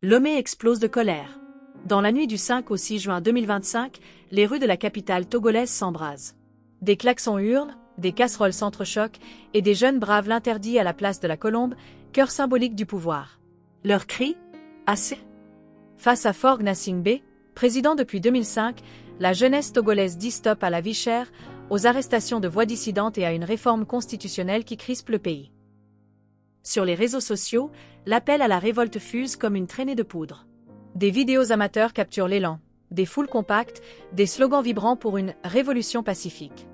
Lomé explose de colère. Dans la nuit du 5 au 6 juin 2025, les rues de la capitale togolaise s'embrasent. Des klaxons hurlent, des casseroles s'entrechoquent et des jeunes bravent l'interdit à la place de la Colombe, cœur symbolique du pouvoir. Leurs cris ? Assez ? Face à Faure Gnassingbé, président depuis 2005, la jeunesse togolaise dit stop à la vie chère, aux arrestations de voix dissidentes et à une réforme constitutionnelle qui crispe le pays. Sur les réseaux sociaux, l'appel à la révolte fuse comme une traînée de poudre. Des vidéos amateurs capturent l'élan, des foules compactes, des slogans vibrants pour une révolution pacifique.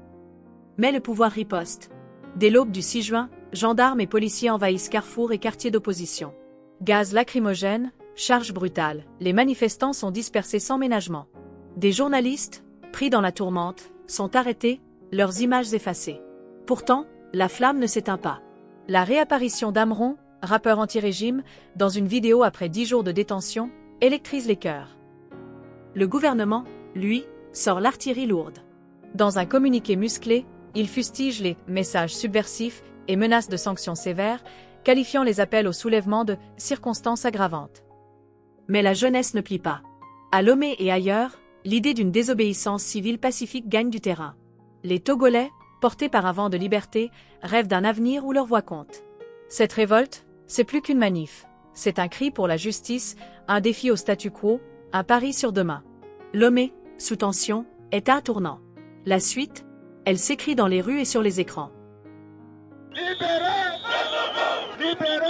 Mais le pouvoir riposte. Dès l'aube du 6 juin, gendarmes et policiers envahissent carrefours et quartiers d'opposition. Gaz lacrymogène, charges brutales, les manifestants sont dispersés sans ménagement. Des journalistes, pris dans la tourmente, sont arrêtés, leurs images effacées. Pourtant, la flamme ne s'éteint pas. La réapparition d'Amron, rappeur anti-régime, dans une vidéo après 10 jours de détention, électrise les cœurs. Le gouvernement, lui, sort l'artillerie lourde. Dans un communiqué musclé, il fustige les messages subversifs et menace de sanctions sévères, qualifiant les appels au soulèvement de circonstances aggravantes. Mais la jeunesse ne plie pas. À Lomé et ailleurs, l'idée d'une désobéissance civile pacifique gagne du terrain. Les Togolais, portés par un vent de liberté, rêvent d'un avenir où leur voix compte. Cette révolte, c'est plus qu'une manif. C'est un cri pour la justice, un défi au statu quo, un pari sur demain. Lomé, sous tension, est à un tournant. La suite, elle s'écrit dans les rues et sur les écrans. Libérez! Libérez!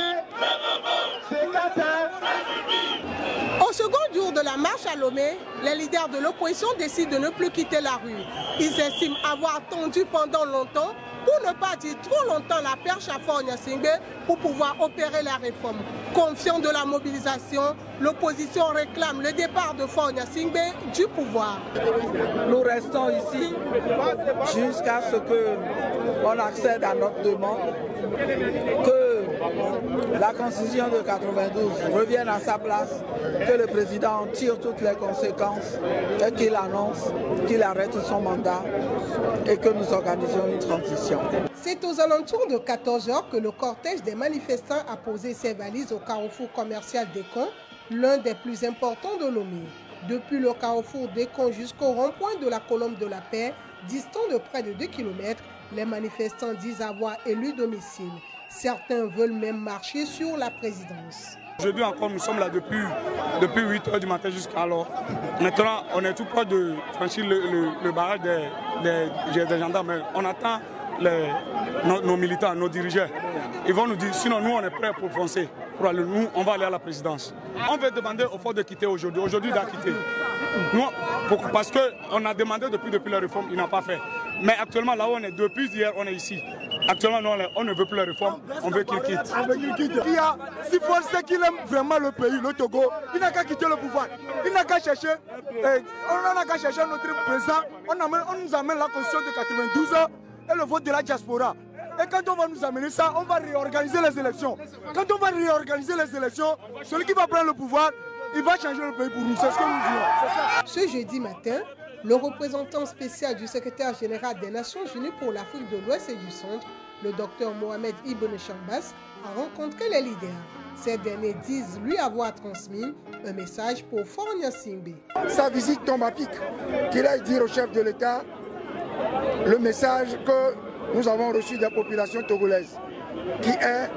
Au second jour de la marche à Lomé, les leaders de l'opposition décident de ne plus quitter la rue. Ils estiment avoir attendu pendant longtemps, pour ne pas dire trop longtemps, la perche à Faure Gnassingbé pour pouvoir opérer la réforme. Confiant de la mobilisation, l'opposition réclame le départ de Faure Gnassingbé du pouvoir. Nous restons ici jusqu'à ce qu'on accède à notre demande, que la Constitution de 92 revienne à sa place, que le président tire toutes les conséquences et qu'il annonce qu'il arrête son mandat et que nous organisions une transition. C'est aux alentours de 14 h que le cortège des manifestants a posé ses valises au carrefour commercial d'Ekon, l'un des plus importants de Lomé. Depuis le carrefour d'Ekon jusqu'au rond-point de la Colombe de la Paix, distant de près de 2 km, les manifestants disent avoir élu domicile. Certains veulent même marcher sur la présidence. Aujourd'hui encore, nous sommes là depuis 8 h du matin jusqu'à alors. Maintenant, on est tout près de franchir le barrage des gendarmes. On attend nos militants, nos dirigeants. Ils vont nous dire, sinon nous on est prêts pour foncer. Nous, on va aller à la présidence. On veut demander au fort de quitter aujourd'hui. Aujourd'hui, il a quitté. Nous, parce qu'on a demandé depuis la réforme, il n'a pas fait. Mais actuellement, là où on est, depuis hier, on est ici. Actuellement, nous, on ne veut plus la réforme, on veut qu'il quitte. Si Faure sait qu'il aime vraiment le pays, le Togo, il n'a qu'à quitter le pouvoir. Il n'a qu'à chercher, on n'a qu'à chercher notre président. On nous amène la constitution de 92 et le vote de la diaspora. Et quand on va nous amener ça, on va réorganiser les élections. Quand on va réorganiser les élections, celui qui va prendre le pouvoir, il va changer le pays pour nous. C'est ce que nous voulons. Ce jeudi matin, le représentant spécial du secrétaire général des Nations Unies pour l'Afrique de l'Ouest et du Centre, le docteur Mohamed Ibn Chambas, a rencontré les leaders. Ces derniers disent lui avoir transmis un message pour Faure Gnassingbé. Sa visite tombe à pic. Qu'il aille dire au chef de l'État le message que nous avons reçu des populations togolaises, qui est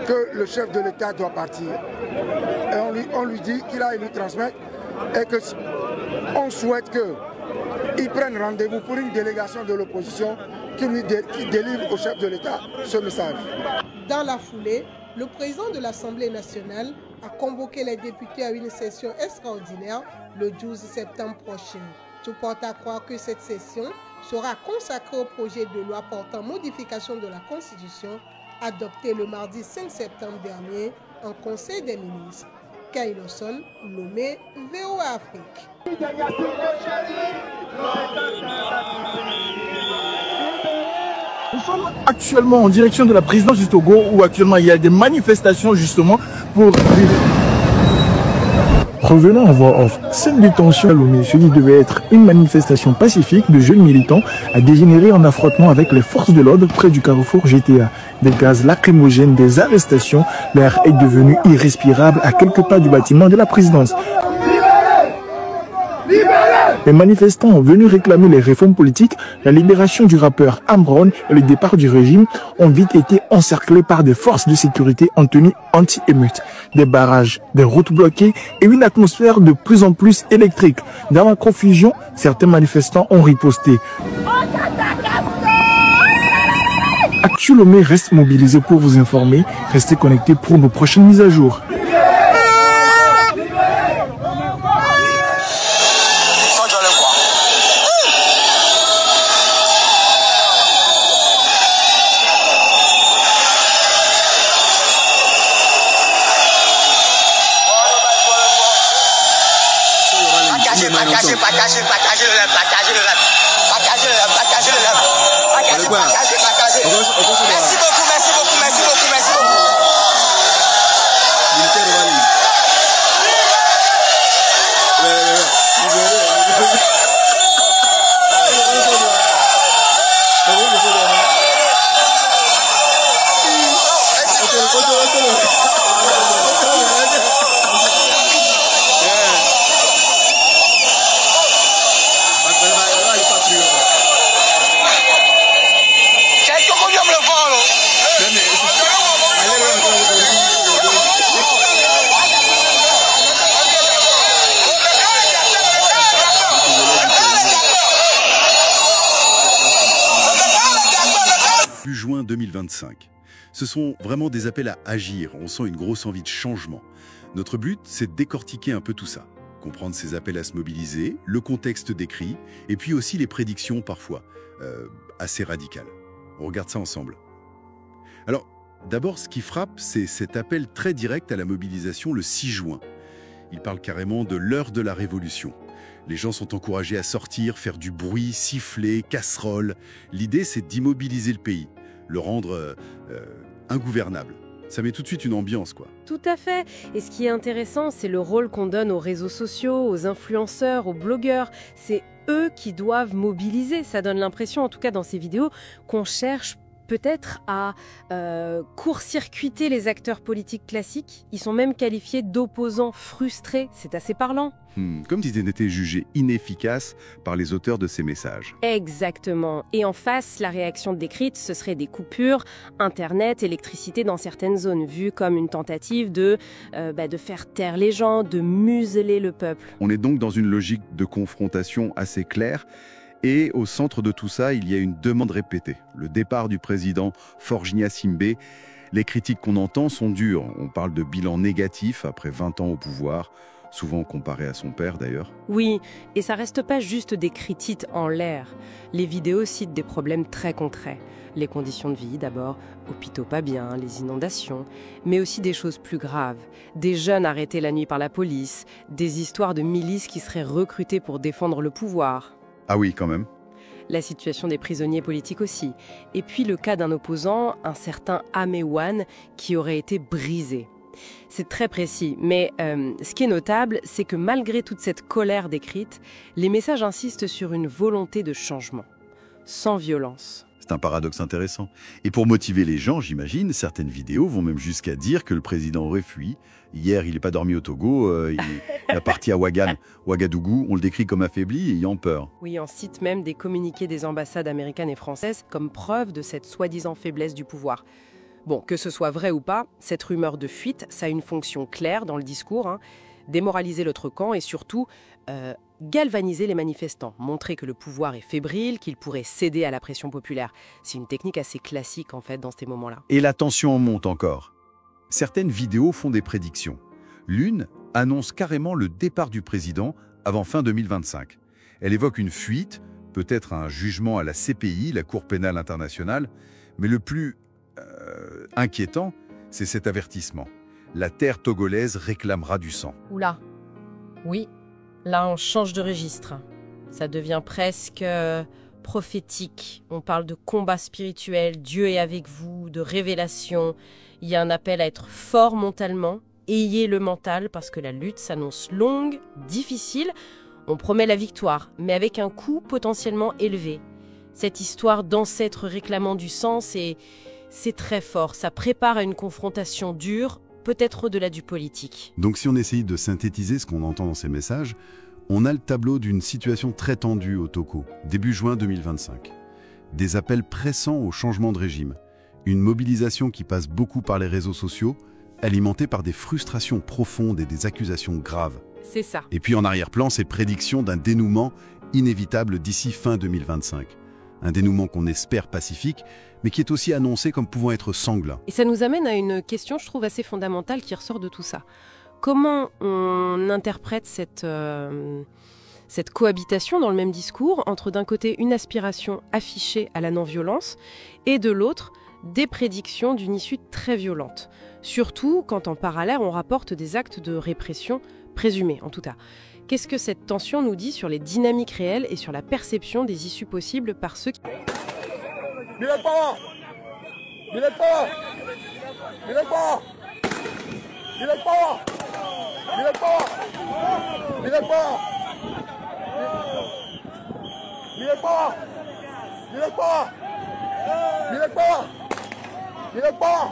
que le chef de l'État doit partir. Et on lui dit qu'il a nous transmettre et qu'on souhaite qu'il prenne rendez-vous pour une délégation de l'opposition qui délivre au chef de l'État ce message. Dans la foulée, le président de l'Assemblée nationale a convoqué les députés à une session extraordinaire le 12 septembre prochain. Tout porte à croire que cette session sera consacrée au projet de loi portant modification de la Constitution adopté le mardi 5 septembre dernier en Conseil des ministres. Kailoson, Lomé, VOA Afrique. Nous sommes actuellement en direction de la présidence du Togo où actuellement il y a des manifestations justement pour... Revenons en voix off. Cette détention à Lomé, ce qui devait être une manifestation pacifique de jeunes militants a dégénéré en affrontement avec les forces de l'ordre près du carrefour GTA. Des gaz lacrymogènes, des arrestations, l'air est devenu irrespirable à quelques pas du bâtiment de la présidence. Les manifestants venus réclamer les réformes politiques, la libération du rappeur Amron et le départ du régime ont vite été encerclés par des forces de sécurité en tenue anti-émeute. Des barrages, des routes bloquées et une atmosphère de plus en plus électrique. Dans la confusion, certains manifestants ont riposté. Actu Lomé reste mobilisé pour vous informer. Restez connectés pour nos prochaines mises à jour. Juin 2025. Ce sont vraiment des appels à agir, on sent une grosse envie de changement. Notre but, c'est de décortiquer un peu tout ça, comprendre ces appels à se mobiliser, le contexte décrit, et puis aussi les prédictions parfois, assez radicales. On regarde ça ensemble. Alors, d'abord, ce qui frappe, c'est cet appel très direct à la mobilisation le 6 juin. Il parle carrément de l'heure de la révolution. Les gens sont encouragés à sortir, faire du bruit, siffler, casseroles. L'idée, c'est d'immobiliser le pays, le rendre ingouvernable. Ça met tout de suite une ambiance, quoi. Tout à fait. Et ce qui est intéressant, c'est le rôle qu'on donne aux réseaux sociaux, aux influenceurs, aux blogueurs. C'est eux qui doivent mobiliser. Ça donne l'impression, en tout cas dans ces vidéos, qu'on cherche peut-être à court-circuiter les acteurs politiques classiques. Ils sont même qualifiés d'opposants frustrés. C'est assez parlant. Comme s'ils étaient jugés inefficaces par les auteurs de ces messages. Exactement. Et en face, la réaction décrite, ce serait des coupures, Internet, électricité dans certaines zones, vues comme une tentative de faire taire les gens, de museler le peuple. On est donc dans une logique de confrontation assez claire. Et au centre de tout ça, il y a une demande répétée. Le départ du président Faure Gnassingbé. Les critiques qu'on entend sont dures. On parle de bilan négatif après 20 ans au pouvoir, souvent comparé à son père d'ailleurs. Oui, et ça reste pas juste des critiques en l'air. Les vidéos citent des problèmes très concrets. Les conditions de vie d'abord, hôpitaux pas bien, les inondations, mais aussi des choses plus graves. Des jeunes arrêtés la nuit par la police, des histoires de milices qui seraient recrutées pour défendre le pouvoir. Ah oui, quand même. La situation des prisonniers politiques aussi. Et puis le cas d'un opposant, un certain Amewan, qui aurait été brisé. C'est très précis, mais ce qui est notable, c'est que malgré toute cette colère décrite, les messages insistent sur une volonté de changement, sans violence. C'est un paradoxe intéressant. Et pour motiver les gens, j'imagine, certaines vidéos vont même jusqu'à dire que le président aurait fui. Hier, il n'est pas dormi au Togo, il est parti à Ouagadougou, on le décrit comme affaibli et ayant peur. Oui, on cite même des communiqués des ambassades américaines et françaises comme preuve de cette soi-disant faiblesse du pouvoir. Bon, que ce soit vrai ou pas, cette rumeur de fuite, ça a une fonction claire dans le discours, démoraliser l'autre camp et surtout galvaniser les manifestants, montrer que le pouvoir est fébrile, qu'il pourrait céder à la pression populaire. C'est une technique assez classique en fait dans ces moments-là. Et la tension monte encore. Certaines vidéos font des prédictions. L'une annonce carrément le départ du président avant fin 2025. Elle évoque une fuite, peut-être un jugement à la CPI, la Cour pénale internationale, mais le plus inquiétant, c'est cet avertissement. La terre togolaise réclamera du sang. Oula, oui, là on change de registre. Ça devient presque prophétique. On parle de combat spirituel, Dieu est avec vous, de révélation. Il y a un appel à être fort mentalement ayez le mental parce que la lutte s'annonce longue, difficile. On promet la victoire, mais avec un coût potentiellement élevé. Cette histoire d'ancêtres réclamant du sang, c'est très fort. Ça prépare à une confrontation dure, peut-être au-delà du politique. Donc si on essaye de synthétiser ce qu'on entend dans ces messages, on a le tableau d'une situation très tendue au Togo, début juin 2025. Des appels pressants au changement de régime. Une mobilisation qui passe beaucoup par les réseaux sociaux, alimentée par des frustrations profondes et des accusations graves. C'est ça. Et puis en arrière-plan, ces prédictions d'un dénouement inévitable d'ici fin 2025. Un dénouement qu'on espère pacifique, mais qui est aussi annoncé comme pouvant être sanglant. Et ça nous amène à une question, je trouve, assez fondamentale qui ressort de tout ça. Comment on interprète cette cohabitation dans le même discours entre d'un côté une aspiration affichée à la non-violence et de l'autre des prédictions d'une issue très violente. Surtout quand en parallèle on rapporte des actes de répression présumés en tout cas. Qu'est-ce que cette tension nous dit sur les dynamiques réelles et sur la perception des issues possibles par ceux qui... Il est pas